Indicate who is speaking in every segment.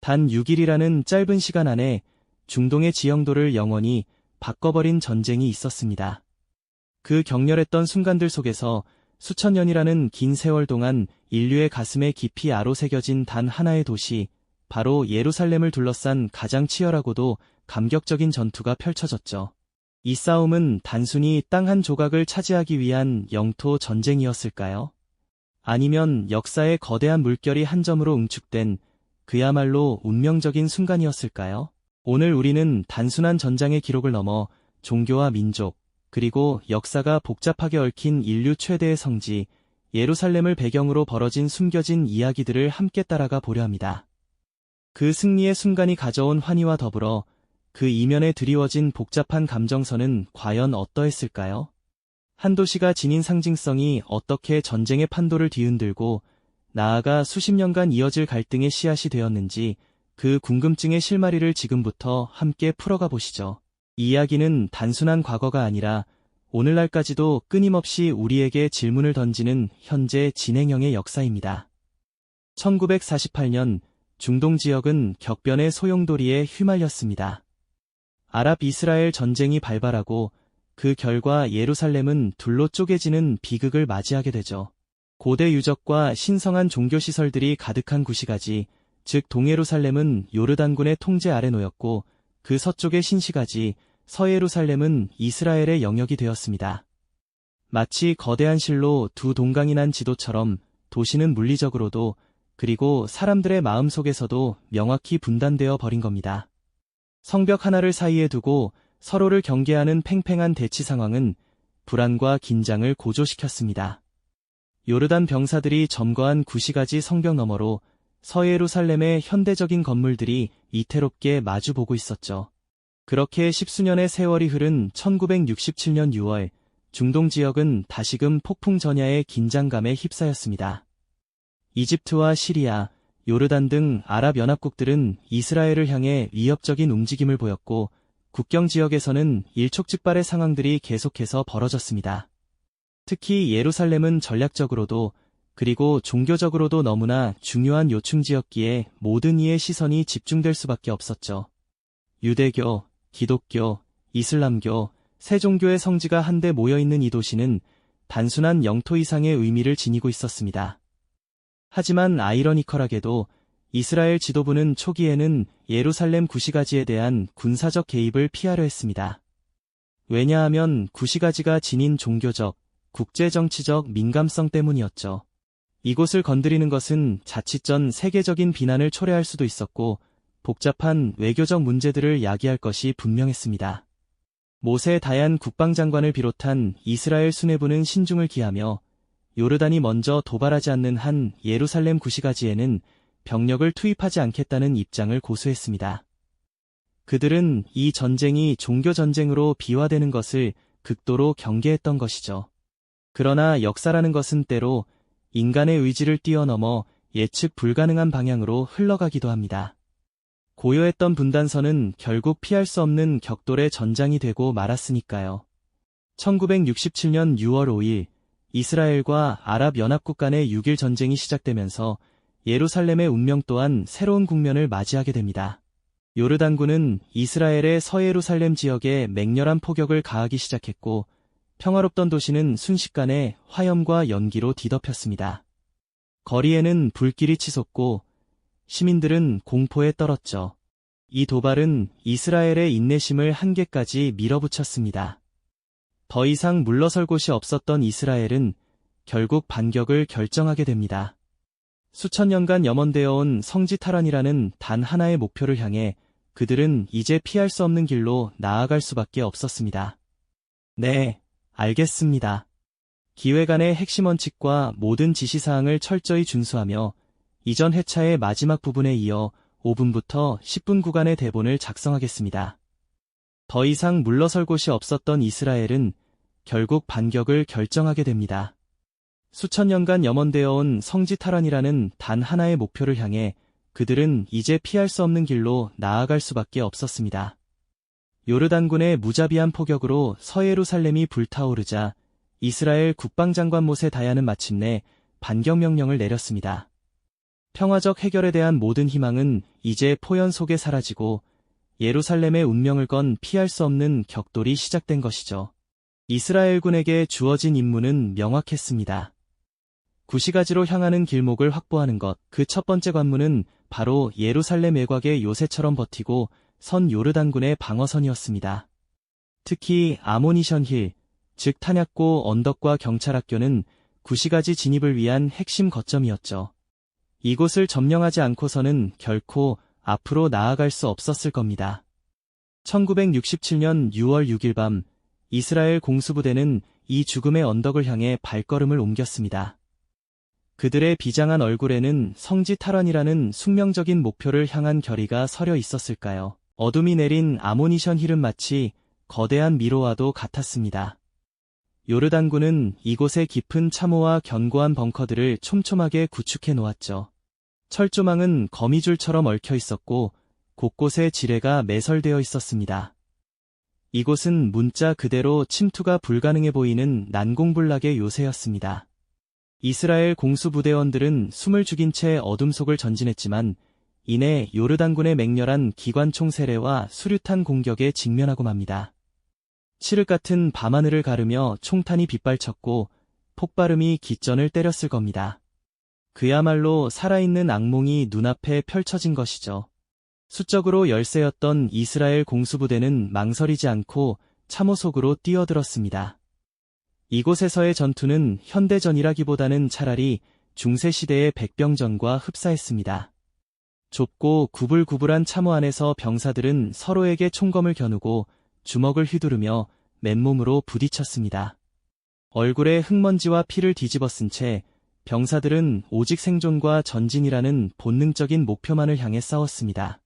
Speaker 1: 단 6일이라는 짧은 시간 안에 중동의 지형도를 영원히 바꿔버린 전쟁이 있었습니다. 그 격렬했던 순간들 속에서 수천 년이라는 긴 세월 동안 인류의 가슴에 깊이 아로새겨진 단 하나의 도시, 바로 예루살렘을 둘러싼 가장 치열하고도 감격적인 전투가 펼쳐졌죠. 이 싸움은 단순히 땅 한 조각을 차지하기 위한 영토 전쟁이었을까요? 아니면 역사의 거대한 물결이 한 점으로 응축된 그야말로 운명적인 순간이었을까요? 오늘 우리는 단순한 전장의 기록을 넘어 종교와 민족, 그리고 역사가 복잡하게 얽힌 인류 최대의 성지, 예루살렘을 배경으로 벌어진 숨겨진 이야기들을 함께 따라가 보려 합니다. 그 승리의 순간이 가져온 환희와 더불어 그 이면에 드리워진 복잡한 감정선은 과연 어떠했을까요? 한 도시가 지닌 상징성이 어떻게 전쟁의 판도를 뒤흔들고 나아가 수십 년간 이어질 갈등의 씨앗이 되었는지 그 궁금증의 실마리를 지금부터 함께 풀어가 보시죠. 이 이야기는 단순한 과거가 아니라 오늘날까지도 끊임없이 우리에게 질문을 던지는 현재 진행형의 역사입니다. 1948년 중동 지역은 격변의 소용돌이에 휘말렸습니다. 아랍 이스라엘 전쟁이 발발하고 그 결과 예루살렘은 둘로 쪼개지는 비극을 맞이하게 되죠. 고대 유적과 신성한 종교시설들이 가득한 구시가지, 즉 동예루살렘은 요르단군의 통제 아래 놓였고 그 서쪽의 신시가지, 서예루살렘은 이스라엘의 영역이 되었습니다. 마치 거대한 실로 두 동강이 난 지도처럼 도시는 물리적으로도 그리고 사람들의 마음속에서도 명확히 분단되어 버린 겁니다. 성벽 하나를 사이에 두고 서로를 경계하는 팽팽한 대치 상황은 불안과 긴장을 고조시켰습니다. 요르단 병사들이 점거한 구시가지 성벽 너머로 서예루살렘의 현대적인 건물들이 이태롭게 마주보고 있었죠. 그렇게 십수년의 세월이 흐른 1967년 6월, 중동 지역은 다시금 폭풍 전야의 긴장감에 휩싸였습니다. 이집트와 시리아, 요르단 등 아랍연합국들은 이스라엘을 향해 위협적인 움직임을 보였고 국경 지역에서는 일촉즉발의 상황들이 계속해서 벌어졌습니다. 특히 예루살렘은 전략적으로도 그리고 종교적으로도 너무나 중요한 요충지였기에 모든 이의 시선이 집중될 수밖에 없었죠. 유대교, 기독교, 이슬람교, 세 종교의 성지가 한데 모여있는 이 도시는 단순한 영토 이상의 의미를 지니고 있었습니다. 하지만 아이러니컬하게도 이스라엘 지도부는 초기에는 예루살렘 구시가지에 대한 군사적 개입을 피하려 했습니다. 왜냐하면 구시가지가 지닌 종교적, 국제정치적 민감성 때문이었죠. 이곳을 건드리는 것은 자칫 전 세계적인 비난을 초래할 수도 있었고 복잡한 외교적 문제들을 야기할 것이 분명했습니다. 모세 다얀 국방장관을 비롯한 이스라엘 수뇌부는 신중을 기하며 요르단이 먼저 도발하지 않는 한 예루살렘 구시가지에는 병력을 투입하지 않겠다는 입장을 고수했습니다. 그들은 이 전쟁이 종교전쟁으로 비화되는 것을 극도로 경계했던 것이죠. 그러나 역사라는 것은 때로 인간의 의지를 뛰어넘어 예측 불가능한 방향으로 흘러가기도 합니다. 고요했던 분단선은 결국 피할 수 없는 격돌의 전장이 되고 말았으니까요. 1967년 6월 5일 이스라엘과 아랍연합국 간의 6일 전쟁이 시작되면서 예루살렘의 운명 또한 새로운 국면을 맞이하게 됩니다. 요르단군은 이스라엘의 서예루살렘 지역에 맹렬한 포격을 가하기 시작했고 평화롭던 도시는 순식간에 화염과 연기로 뒤덮였습니다. 거리에는 불길이 치솟고 시민들은 공포에 떨었죠. 이 도발은 이스라엘의 인내심을 한계까지 밀어붙였습니다. 더 이상 물러설 곳이 없었던 이스라엘은 결국 반격을 결정하게 됩니다. 수천 년간 염원되어 온 성지 탈환이라는 단 하나의 목표를 향해 그들은 이제 피할 수 없는 길로 나아갈 수밖에 없었습니다. 네, 알겠습니다. 기획안의 핵심 원칙과 모든 지시사항을 철저히 준수하며 이전 회차의 마지막 부분에 이어 5분부터 10분 구간의 대본을 작성하겠습니다. 더 이상 물러설 곳이 없었던 이스라엘은 결국 반격을 결정하게 됩니다. 수천 년간 염원되어 온 성지 탈환이라는 단 하나의 목표를 향해 그들은 이제 피할 수 없는 길로 나아갈 수밖에 없었습니다. 요르단군의 무자비한 포격으로 서예루살렘이 불타오르자 이스라엘 국방장관 모세 다얀은 마침내 반격 명령을 내렸습니다. 평화적 해결에 대한 모든 희망은 이제 포연 속에 사라지고 예루살렘의 운명을 건 피할 수 없는 격돌이 시작된 것이죠. 이스라엘군에게 주어진 임무는 명확했습니다. 구시가지로 향하는 길목을 확보하는 것, 그 첫 번째 관문은 바로 예루살렘 외곽의 요새처럼 버티고 선 요르단군의 방어선이었습니다. 특히 아모니션 힐, 즉 탄약고 언덕과 경찰학교는 구시가지 진입을 위한 핵심 거점이었죠. 이곳을 점령하지 않고서는 결코 앞으로 나아갈 수 없었을 겁니다. 1967년 6월 6일 밤, 이스라엘 공수부대는 이 죽음의 언덕을 향해 발걸음을 옮겼습니다. 그들의 비장한 얼굴에는 성지 탈환이라는 숙명적인 목표를 향한 결의가 서려 있었을까요? 어둠이 내린 아모니션 힐은 마치 거대한 미로와도 같았습니다. 요르단군은 이곳에 깊은 참호와 견고한 벙커들을 촘촘하게 구축해 놓았죠. 철조망은 거미줄처럼 얽혀 있었고 곳곳에 지뢰가 매설되어 있었습니다. 이곳은 문자 그대로 침투가 불가능해 보이는 난공불락의 요새였습니다. 이스라엘 공수부대원들은 숨을 죽인 채 어둠 속을 전진했지만 이내 요르단군의 맹렬한 기관총 세례와 수류탄 공격에 직면하고 맙니다. 칠흑 같은 밤하늘을 가르며 총탄이 빗발쳤고 폭발음이 깃전을 때렸을 겁니다. 그야말로 살아있는 악몽이 눈앞에 펼쳐진 것이죠. 수적으로 열세였던 이스라엘 공수부대는 망설이지 않고 참호 속으로 뛰어들었습니다. 이곳에서의 전투는 현대전이라기보다는 차라리 중세시대의 백병전과 흡사했습니다. 좁고 구불구불한 참호 안에서 병사들은 서로에게 총검을 겨누고 주먹을 휘두르며 맨몸으로 부딪혔습니다. 얼굴에 흙먼지와 피를 뒤집어 쓴 채 병사들은 오직 생존과 전진이라는 본능적인 목표만을 향해 싸웠습니다.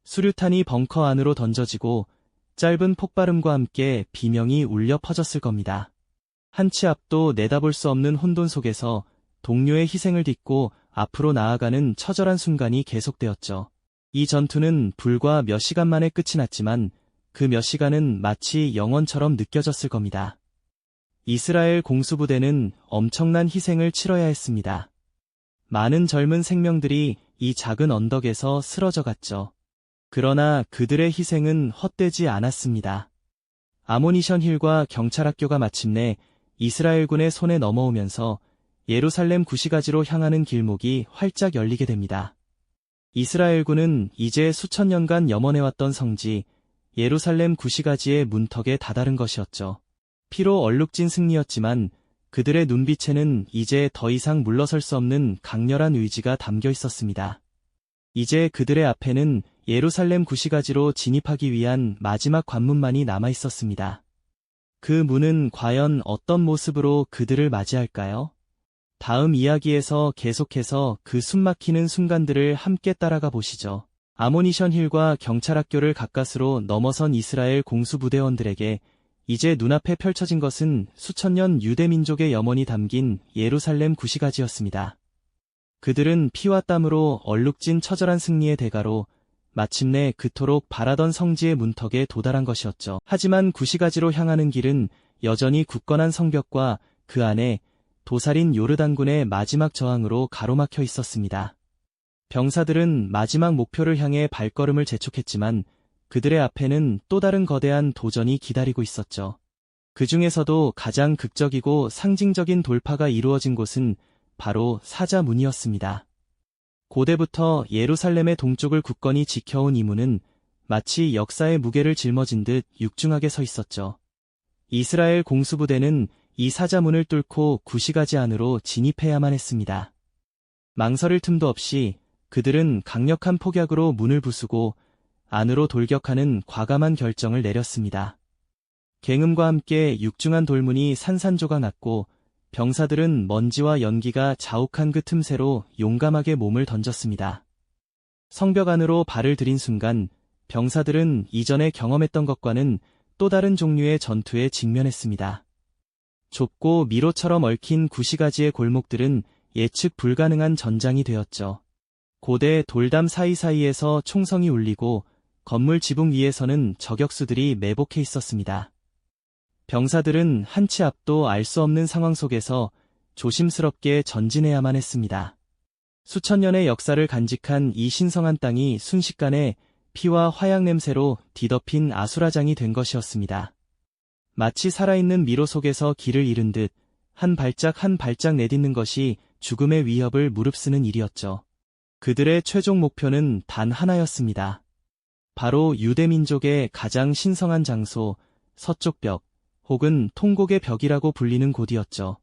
Speaker 1: 수류탄이 벙커 안으로 던져지고 짧은 폭발음과 함께 비명이 울려 퍼졌을 겁니다. 한 치 앞도 내다볼 수 없는 혼돈 속에서 동료의 희생을 딛고 앞으로 나아가는 처절한 순간이 계속되었죠. 이 전투는 불과 몇 시간 만에 끝이 났지만 그 몇 시간은 마치 영원처럼 느껴졌을 겁니다. 이스라엘 공수부대는 엄청난 희생을 치러야 했습니다. 많은 젊은 생명들이 이 작은 언덕에서 쓰러져 갔죠. 그러나 그들의 희생은 헛되지 않았습니다. 아모니션 힐과 경찰학교가 마침내 이스라엘군의 손에 넘어오면서 예루살렘 구시가지로 향하는 길목이 활짝 열리게 됩니다. 이스라엘군은 이제 수천 년간 염원해왔던 성지, 예루살렘 구시가지의 문턱에 다다른 것이었죠. 피로 얼룩진 승리였지만 그들의 눈빛에는 이제 더 이상 물러설 수 없는 강렬한 의지가 담겨 있었습니다. 이제 그들의 앞에는 예루살렘 구시가지로 진입하기 위한 마지막 관문만이 남아 있었습니다. 그 문은 과연 어떤 모습으로 그들을 맞이할까요? 다음 이야기에서 계속해서 그 숨막히는 순간들을 함께 따라가 보시죠. 아모니션 힐과 경찰학교를 가까스로 넘어선 이스라엘 공수부대원들에게 이제 눈앞에 펼쳐진 것은 수천 년 유대민족의 염원이 담긴 예루살렘 구시가지였습니다. 그들은 피와 땀으로 얼룩진 처절한 승리의 대가로 마침내 그토록 바라던 성지의 문턱에 도달한 것이었죠. 하지만 구시가지로 향하는 길은 여전히 굳건한 성벽과 그 안에 도살인 요르단군의 마지막 저항으로 가로막혀 있었습니다. 병사들은 마지막 목표를 향해 발걸음을 재촉했지만 그들의 앞에는 또 다른 거대한 도전이 기다리고 있었죠. 그 중에서도 가장 극적이고 상징적인 돌파가 이루어진 곳은 바로 사자문이었습니다. 고대부터 예루살렘의 동쪽을 굳건히 지켜온 이 문은 마치 역사의 무게를 짊어진 듯 육중하게 서 있었죠. 이스라엘 공수부대는 이 사자문을 뚫고 구시가지 안으로 진입해야만 했습니다. 망설일 틈도 없이 그들은 강력한 폭약으로 문을 부수고 안으로 돌격하는 과감한 결정을 내렸습니다. 갱음과 함께 육중한 돌문이 산산조각 났고 병사들은 먼지와 연기가 자욱한 그 틈새로 용감하게 몸을 던졌습니다. 성벽 안으로 발을 들인 순간 병사들은 이전에 경험했던 것과는 또 다른 종류의 전투에 직면했습니다. 좁고 미로처럼 얽힌 구시가지의 골목들은 예측 불가능한 전장이 되었죠. 고대 돌담 사이사이에서 총성이 울리고 건물 지붕 위에서는 저격수들이 매복해 있었습니다. 병사들은 한 치 앞도 알 수 없는 상황 속에서 조심스럽게 전진해야만 했습니다. 수천 년의 역사를 간직한 이 신성한 땅이 순식간에 피와 화약 냄새로 뒤덮인 아수라장이 된 것이었습니다. 마치 살아있는 미로 속에서 길을 잃은 듯 한 발짝 한 발짝 내딛는 것이 죽음의 위협을 무릅쓰는 일이었죠. 그들의 최종 목표는 단 하나였습니다. 바로 유대민족의 가장 신성한 장소, 서쪽 벽, 혹은 통곡의 벽이라고 불리는 곳이었죠.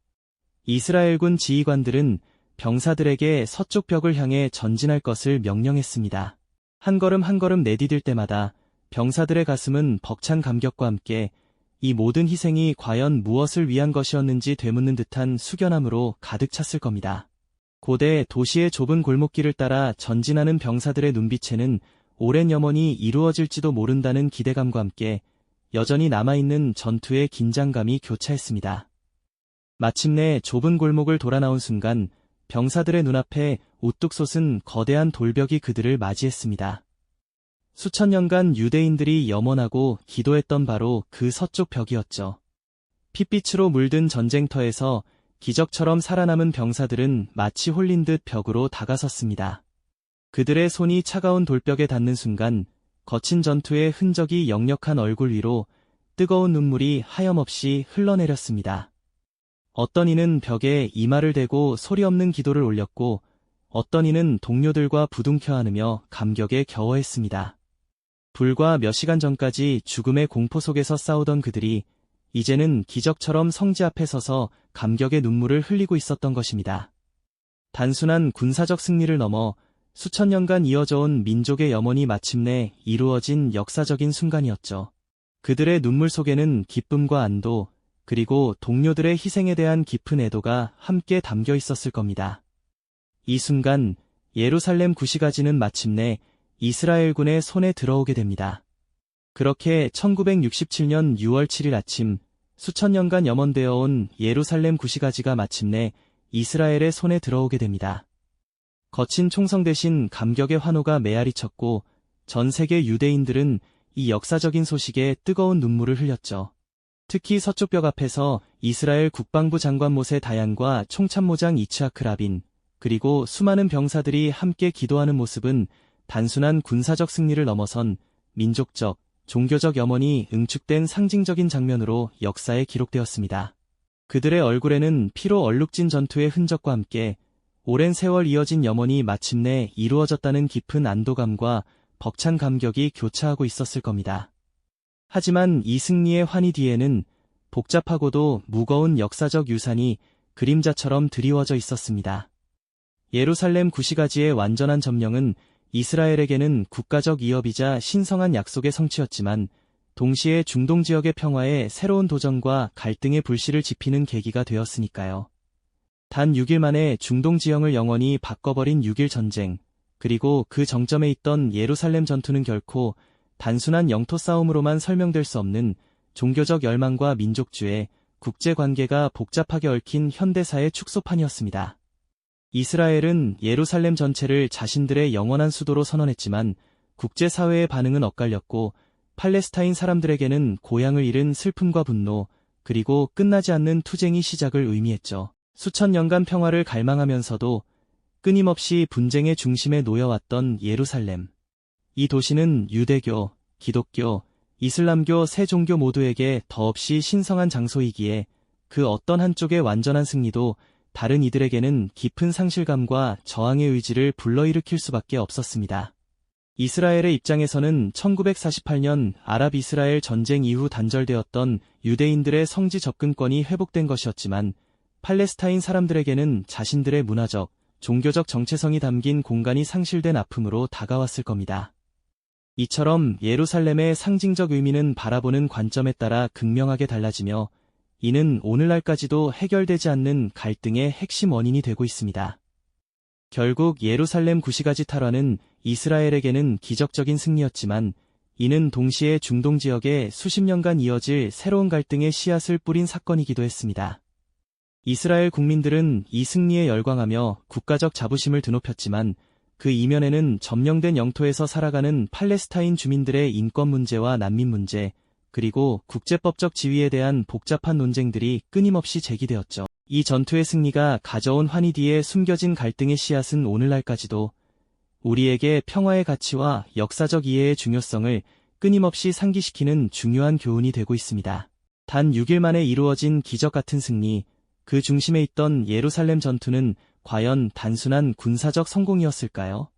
Speaker 1: 이스라엘군 지휘관들은 병사들에게 서쪽 벽을 향해 전진할 것을 명령했습니다. 한 걸음 한 걸음 내디딜 때마다 병사들의 가슴은 벅찬 감격과 함께 이 모든 희생이 과연 무엇을 위한 것이었는지 되묻는 듯한 숙연함으로 가득 찼을 겁니다. 고대 도시의 좁은 골목길을 따라 전진하는 병사들의 눈빛에는 오랜 염원이 이루어질지도 모른다는 기대감과 함께 여전히 남아있는 전투의 긴장감이 교차했습니다. 마침내 좁은 골목을 돌아 나온 순간 병사들의 눈앞에 우뚝 솟은 거대한 돌벽이 그들을 맞이했습니다. 수천 년간 유대인들이 염원하고 기도했던 바로 그 서쪽 벽이었죠. 핏빛으로 물든 전쟁터에서 기적처럼 살아남은 병사들은 마치 홀린 듯 벽으로 다가섰습니다. 그들의 손이 차가운 돌벽에 닿는 순간 거친 전투의 흔적이 역력한 얼굴 위로 뜨거운 눈물이 하염없이 흘러내렸습니다. 어떤 이는 벽에 이마를 대고 소리 없는 기도를 올렸고 어떤 이는 동료들과 부둥켜 안으며 감격에 겨워했습니다. 불과 몇 시간 전까지 죽음의 공포 속에서 싸우던 그들이 이제는 기적처럼 성지 앞에 서서 감격의 눈물을 흘리고 있었던 것입니다. 단순한 군사적 승리를 넘어 수천 년간 이어져온 민족의 염원이 마침내 이루어진 역사적인 순간이었죠. 그들의 눈물 속에는 기쁨과 안도, 그리고 동료들의 희생에 대한 깊은 애도가 함께 담겨 있었을 겁니다. 이 순간 예루살렘 구시가지는 마침내 이스라엘군의 손에 들어오게 됩니다. 그렇게 1967년 6월 7일 아침 수천 년간 염원되어 온 예루살렘 구시가지가 마침내 이스라엘의 손에 들어오게 됩니다. 거친 총성 대신 감격의 환호가 메아리쳤고 전 세계 유대인들은 이 역사적인 소식에 뜨거운 눈물을 흘렸죠. 특히 서쪽 벽 앞에서 이스라엘 국방부 장관 모세 다얀과 총참모장 이츠하크 라빈, 그리고 수많은 병사들이 함께 기도하는 모습은 단순한 군사적 승리를 넘어선 민족적, 종교적 염원이 응축된 상징적인 장면으로 역사에 기록되었습니다. 그들의 얼굴에는 피로 얼룩진 전투의 흔적과 함께 오랜 세월 이어진 염원이 마침내 이루어졌다는 깊은 안도감과 벅찬 감격이 교차하고 있었을 겁니다. 하지만 이 승리의 환희 뒤에는 복잡하고도 무거운 역사적 유산이 그림자처럼 드리워져 있었습니다. 예루살렘 구시가지의 완전한 점령은 이스라엘에게는 국가적 위협이자 신성한 약속의 성취였지만 동시에 중동 지역의 평화에 새로운 도전과 갈등의 불씨를 지피는 계기가 되었으니까요. 단 6일 만에 중동 지형을 영원히 바꿔버린 6.1 전쟁, 그리고 그 정점에 있던 예루살렘 전투는 결코 단순한 영토 싸움으로만 설명될 수 없는 종교적 열망과 민족주의, 국제관계가 복잡하게 얽힌 현대사의 축소판이었습니다. 이스라엘은 예루살렘 전체를 자신들의 영원한 수도로 선언했지만 국제사회의 반응은 엇갈렸고 팔레스타인 사람들에게는 고향을 잃은 슬픔과 분노, 그리고 끝나지 않는 투쟁이 시작을 의미했죠. 수천 년간 평화를 갈망하면서도 끊임없이 분쟁의 중심에 놓여왔던 예루살렘. 이 도시는 유대교, 기독교, 이슬람교 세 종교 모두에게 더없이 신성한 장소이기에 그 어떤 한쪽의 완전한 승리도 다른 이들에게는 깊은 상실감과 저항의 의지를 불러일으킬 수밖에 없었습니다. 이스라엘의 입장에서는 1948년 아랍-이스라엘 전쟁 이후 단절되었던 유대인들의 성지 접근권이 회복된 것이었지만 팔레스타인 사람들에게는 자신들의 문화적, 종교적 정체성이 담긴 공간이 상실된 아픔으로 다가왔을 겁니다. 이처럼 예루살렘의 상징적 의미는 바라보는 관점에 따라 극명하게 달라지며 이는 오늘날까지도 해결되지 않는 갈등의 핵심 원인이 되고 있습니다. 결국 예루살렘 구시가지 탈환은 이스라엘에게는 기적적인 승리였지만 이는 동시에 중동 지역에 수십 년간 이어질 새로운 갈등의 씨앗을 뿌린 사건이기도 했습니다. 이스라엘 국민들은 이 승리에 열광하며 국가적 자부심을 드높였지만 그 이면에는 점령된 영토에서 살아가는 팔레스타인 주민들의 인권 문제와 난민 문제, 그리고 국제법적 지위에 대한 복잡한 논쟁들이 끊임없이 제기되었죠. 이 전투의 승리가 가져온 환희 뒤에 숨겨진 갈등의 씨앗은 오늘날까지도 우리에게 평화의 가치와 역사적 이해의 중요성을 끊임없이 상기시키는 중요한 교훈이 되고 있습니다. 단 6일 만에 이루어진 기적 같은 승리, 그 중심에 있던 예루살렘 전투는 과연 단순한 군사적 성공이었을까요?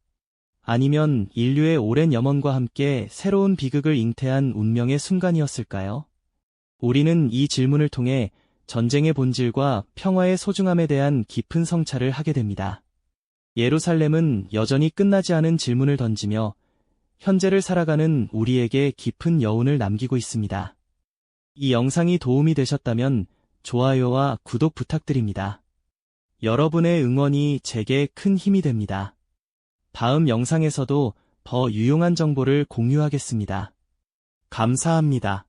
Speaker 1: 아니면 인류의 오랜 염원과 함께 새로운 비극을 잉태한 운명의 순간이었을까요? 우리는 이 질문을 통해 전쟁의 본질과 평화의 소중함에 대한 깊은 성찰을 하게 됩니다. 예루살렘은 여전히 끝나지 않은 질문을 던지며 현재를 살아가는 우리에게 깊은 여운을 남기고 있습니다. 이 영상이 도움이 되셨다면 좋아요와 구독 부탁드립니다. 여러분의 응원이 제게 큰 힘이 됩니다. 다음 영상에서도 더 유용한 정보를 공유하겠습니다. 감사합니다.